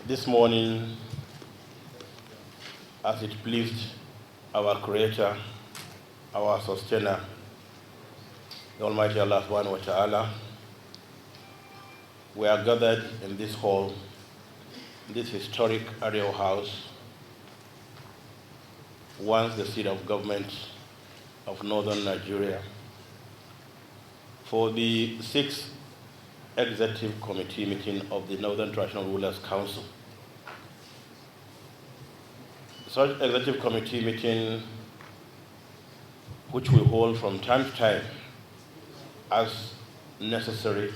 This morning, as it pleased our Creator, our Sustainer, the Almighty Allah Subhanahu wa Ta'ala, we are gathered in this hall, this historic Arewa House, once the seat of government of northern Nigeria, for the 6th Executive Committee meeting of the Northern Traditional Rulers Council. Such Executive Committee meeting, which we hold from time to time as necessary,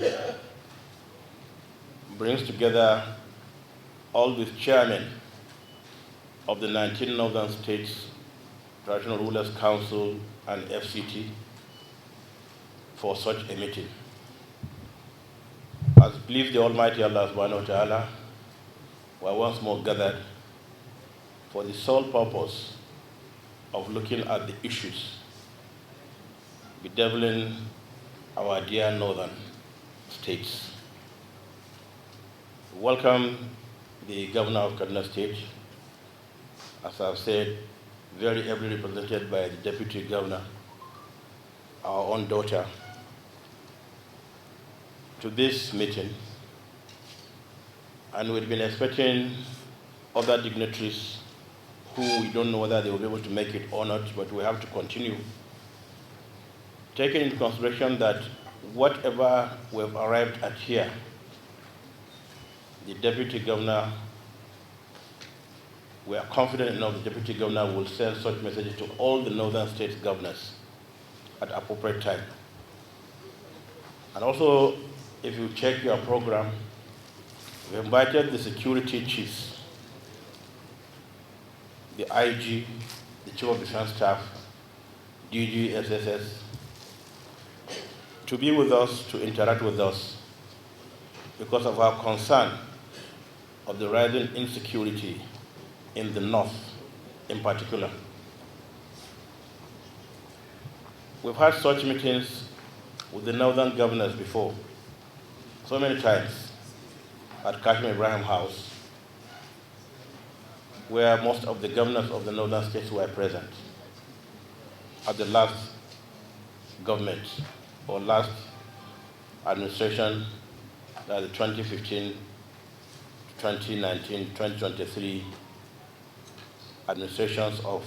brings together all the chairmen of the 19 Northern States Traditional Rulers Council and FCT for such a meeting. As pleased the Almighty Allah Subhanahu wa Ta'ala, we are once more gathered for the sole purpose of looking at the issues bedeviling our dear northern states. Welcome the Governor of Kaduna State, as I've said, very ably represented by the Deputy Governor, our own daughter, to this meeting. And we've been expecting other dignitaries who we don't know whether they will be able to make it or not, but we have to continue. Taking into consideration that whatever we've arrived at here, the Deputy Governor, we are confident enough the Deputy Governor will send such messages to all the Northern States governors at appropriate time. And also, if you check your program, we invited the security chiefs, the IG, the Chief of Defense Staff, DG, SSS, to be with us, to interact with us, because of our concern of the rising insecurity in the North in particular. We've had such meetings with the Northern governors before, so many times, at Kashmir Ibrahim House, where most of the governors of the Northern states were present at the last government or last administration, the 2015, 2019, 2023 administrations of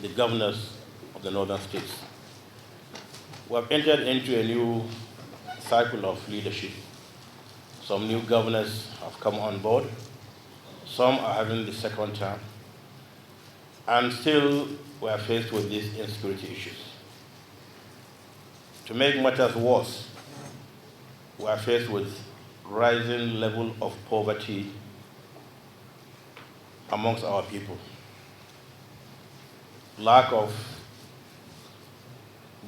the governors of the Northern states. We have entered into a new cycle of leadership. Some new governors have come on board. Some are having the second term. And still, we are faced with these insecurity issues. To make matters worse, we are faced with rising level of poverty amongst our people. Lack of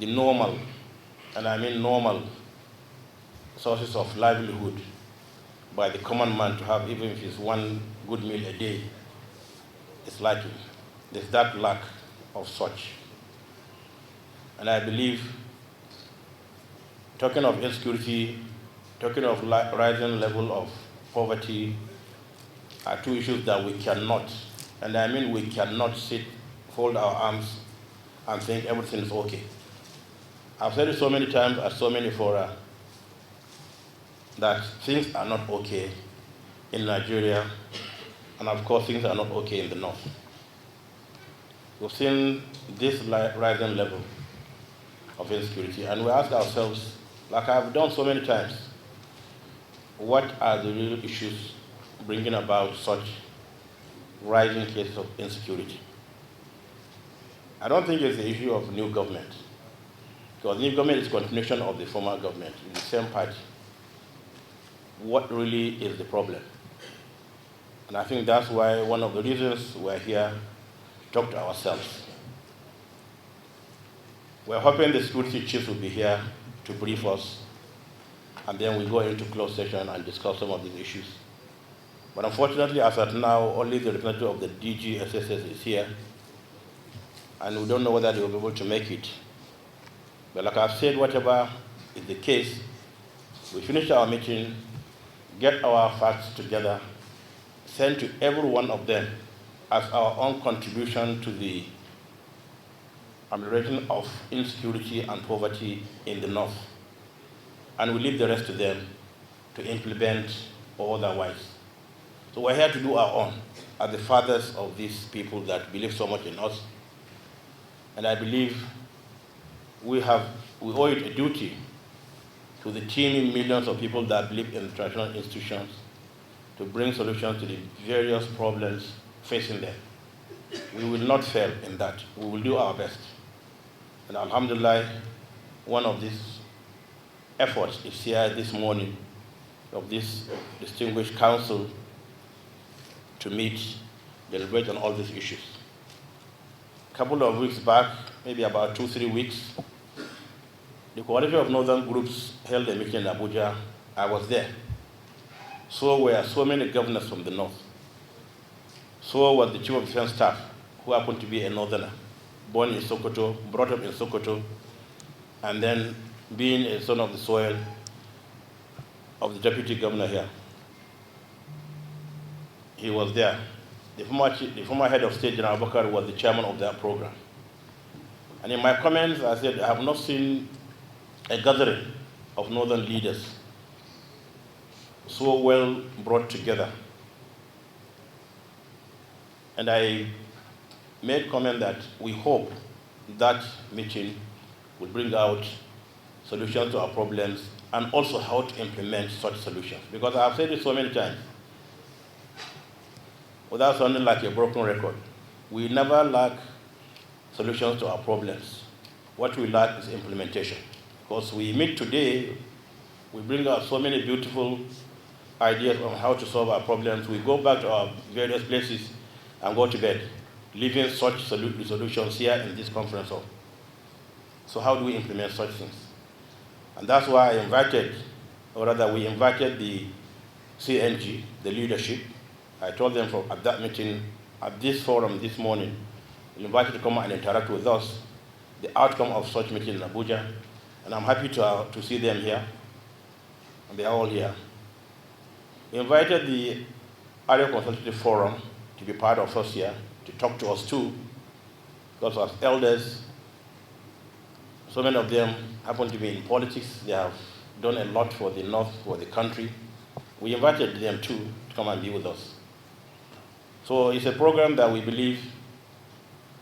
the normal, and I mean normal, sources of livelihood by the common man to have, even if it's one good meal a day, is lacking. There's that lack of such. And I believe, talking of insecurity, talking of rising level of poverty, are two issues that we cannot, and I mean we cannot sit, fold our arms, and think everything is okay. I've said it so many times at so many fora that things are not okay in Nigeria, and of course things are not okay in the North. We've seen this rising level of insecurity, and we ask ourselves, like I've done so many times, what are the real issues bringing about such rising cases of insecurity? I don't think it's the issue of new government, because new government is a continuation of the former government, in the same party. What really is the problem? And I think that's why one of the reasons we're here to talk to ourselves. We're hoping the security chiefs will be here to brief us, and then we go into closed session and discuss some of these issues. But unfortunately, as at now, only the representative of the DG SSS is here, and we don't know whether they will be able to make it. But like I've said, whatever is the case, we finish our meeting, get our facts together, send to every one of them as our own contribution to the amelioration of insecurity and poverty in the North. And we leave the rest to them to implement or otherwise. So we're here to do our own as the fathers of these people that believe so much in us. And I believe we owe it a duty to the teeming millions of people that believe in traditional institutions to bring solutions to the various problems facing them. We will not fail in that. We will do our best. And alhamdulillah, one of these efforts is here this morning of this distinguished council to meet, deliberate on all these issues. A couple of weeks back, maybe about 2-3 weeks, the Coalition of Northern Groups held a meeting in Abuja. I was there. So were so many governors from the North. So was the Chief of Defense Staff, who happened to be a Northerner, born in Sokoto, brought up in Sokoto, and then being a son of the soil of the Deputy Governor here. He was there. The former head of state, General Abubakar, was the chairman of that program. And in my comments, I said, I have not seen a gathering of Northern leaders so well brought together. And I made comment that we hope that meeting will bring out solutions to our problems and also how to implement such solutions. Because I've said it so many times, without sounding like a broken record, we never lack solutions to our problems. What we lack is implementation. Because we meet today, we bring out so many beautiful ideas on how to solve our problems. We go back to our various places and go to bed, leaving such solutions here in this conference hall. So how do we implement such things? And that's why I invited, or rather we invited the CNG, the leadership. I told them at that meeting, at this forum this morning, we invited to come and interact with us, the outcome of such meeting in Abuja. And I'm happy to see them here, and they are all here. We invited the Area Consultative Forum to be part of us here, to talk to us too, because as elders, so many of them happen to be in politics. They have done a lot for the North, for the country. We invited them too to come and be with us. So it's a program that we believe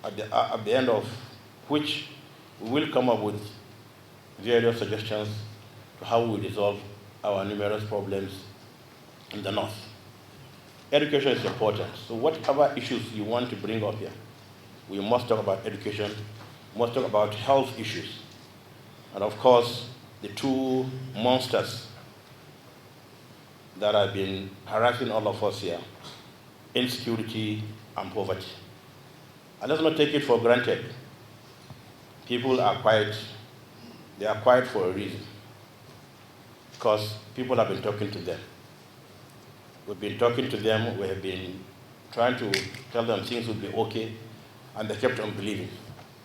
at the end of which we will come up with various suggestions to how we resolve our numerous problems in the North. Education is important. So whatever issues you want to bring up here, we must talk about education, we must talk about health issues. And of course, the two monsters that have been harassing all of us here, insecurity and poverty. And let's not take it for granted. People are quiet. They are quiet for a reason. Because people have been talking to them. We've been talking to them. We have been trying to tell them things will be okay, and they kept on believing.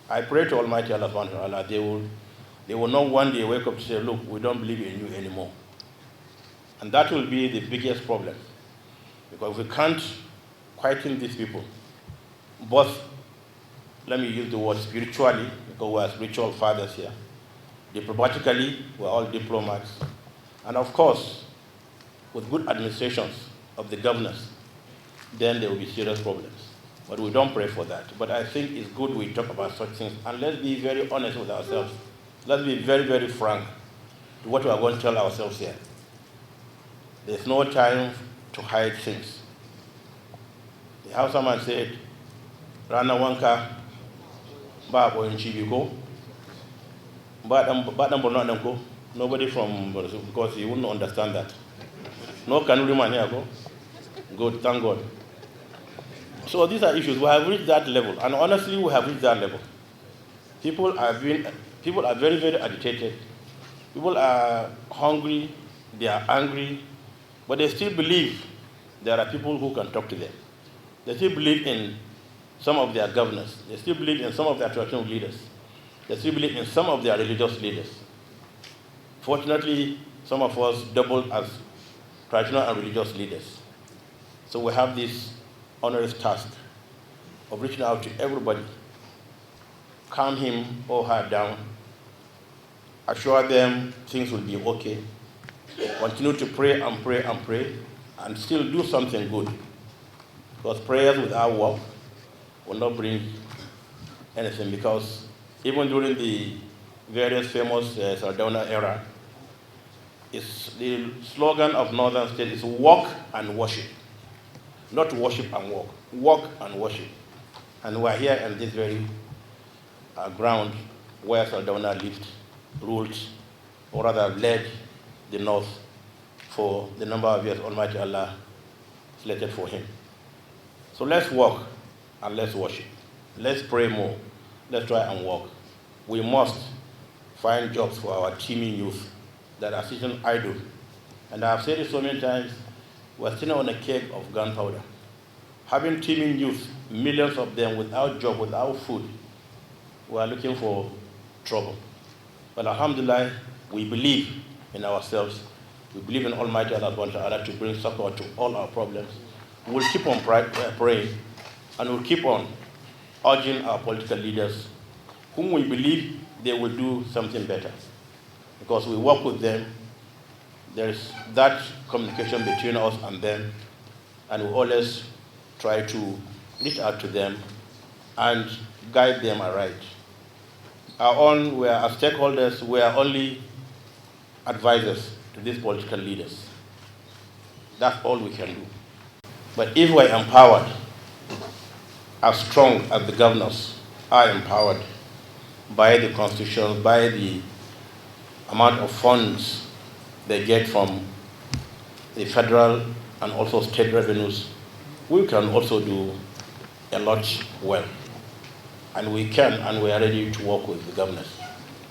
I pray to Almighty Allah subhanahu wa ta'ala, they will not one day wake up to say, look, we don't believe in you anymore. And that will be the biggest problem. Because we can't quieten these people, both, let me use the word spiritually, because we are spiritual fathers here. Diplomatically, we're all diplomats. And of course, with good administrations of the governors, then there will be serious problems. But we don't pray for that. But I think it's good we talk about such things. And let's be very honest with ourselves. Let's be very, very frank to what we are going to tell ourselves here. There's no time to hide things. The Hausa man said, Rana wanka ba boyin chibiko, ba dan bono nan ko. Nobody from, because he wouldn't understand that. No Kanuri man here go. Good, thank God. So these are issues. We have reached that level, and honestly, we have reached that level. People are very, very agitated. People are hungry. They are angry, but they still believe there are people who can talk to them. They still believe in some of their governors. They still believe in some of their traditional leaders. They still believe in some of their religious leaders. Fortunately, some of us doubled as traditional and religious leaders. So we have this onerous task of reaching out to everybody, calm him or her down, assure them things will be okay, continue to pray and pray and pray, and still do something good. Because prayers without work will not bring anything, because even during the various famous Sardauna era, the slogan of Northern State is work and worship. Not worship and work, work and worship. And we're here in this very ground where Sardauna lived, ruled, or rather led the North for the number of years Almighty Allah selected for him. So let's work and let's worship. Let's pray more. Let's try and work. We must find jobs for our teeming youth that are sitting idle. And I've said it so many times, we're sitting on a keg of gunpowder. Having teeming youth, millions of them without job, without food, we are looking for trouble. But alhamdulillah, we believe in ourselves. We believe in Almighty Allah to bring succor to all our problems. We'll keep on praying, and we'll keep on urging our political leaders, whom we believe they will do something better. Because we work with them, there's that communication between us and them, and we always try to reach out to them and guide them aright. We are as stakeholders, we are only advisors to these political leaders. That's all we can do. But if we're empowered, as strong as the governors are empowered by the constitution, by the amount of funds they get from the federal and also state revenues, we can also do a lot well. And we can, and we are ready to work with the governors.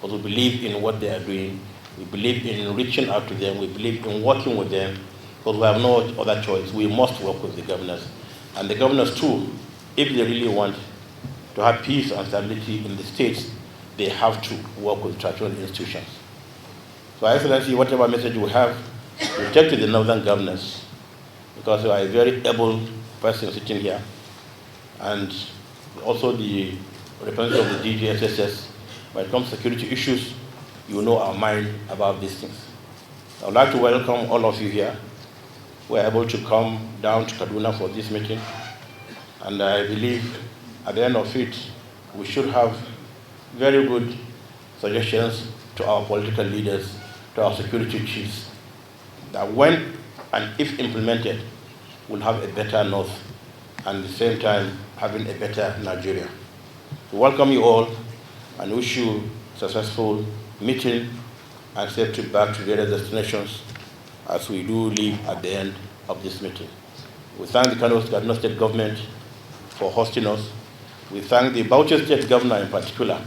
Because we believe in what they are doing, we believe in reaching out to them, we believe in working with them, because we have no other choice. We must work with the governors. And the governors too, if they really want to have peace and stability in the states, they have to work with traditional institutions. So, Excellency, whatever message we have, we take to the northern governors, because you are a very able person sitting here, and also the representative of the DGSSS. When it comes to security issues, you know our mind about these things. I would like to welcome all of you here. We are able to come down to Kaduna for this meeting, and I believe at the end of it, we should have very good suggestions to our political leaders, to our security chiefs, that when and if implemented, we'll have a better North, and at the same time, having a better Nigeria. We welcome you all and wish you a successful meeting and safe trip back to various destinations as we do leave at the end of this meeting. We thank the Kaduna State government for hosting us. We thank the Bauchi State governor in particular